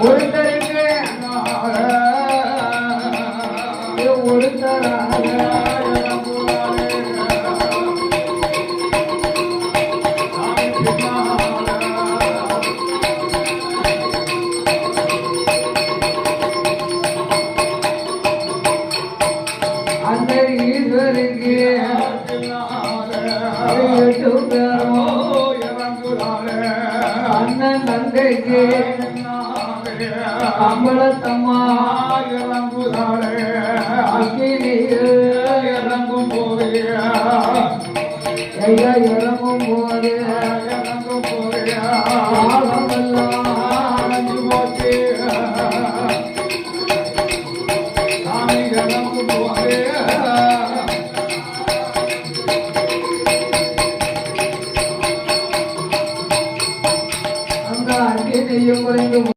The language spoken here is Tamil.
ஒருத்தருக்கு ஒருத்தராக அந்த ஈஸ்வருக்கு அண்ணன் தங்கைக்கு அம்பலத்தம்மா அக்கினியில் இறங்கும் போது ஐயா இறங்கும் போது